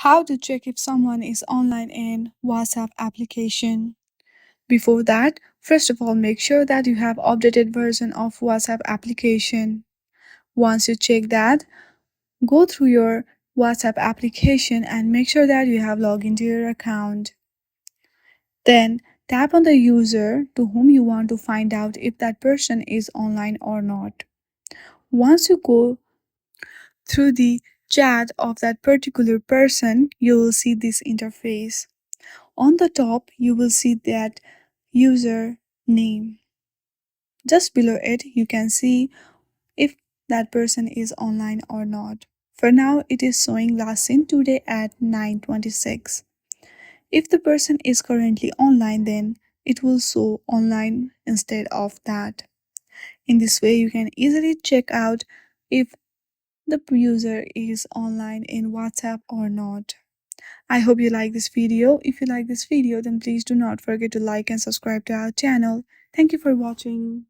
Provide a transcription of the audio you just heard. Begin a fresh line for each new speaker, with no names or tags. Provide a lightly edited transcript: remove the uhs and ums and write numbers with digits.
How to check if someone is online in WhatsApp application. Before that, first of all, make sure that you have updated version of WhatsApp application. Once you check that, go through your WhatsApp application and make sure that you have logged into your account. Then tap on the user to whom you want to find out if that person is online or not. Once you go through the chat of that particular person, you will see this interface. On the top, you will see that user name. Just below it, you can see if that person is online or not. For now, it is showing last seen today at 9:26. If the person is currently online, then it will show online instead of that. In this way, you can easily check out if the user is online in WhatsApp or not. I hope you like this video. If you like this video, then please do not forget to like and subscribe to our channel. Thank you for watching.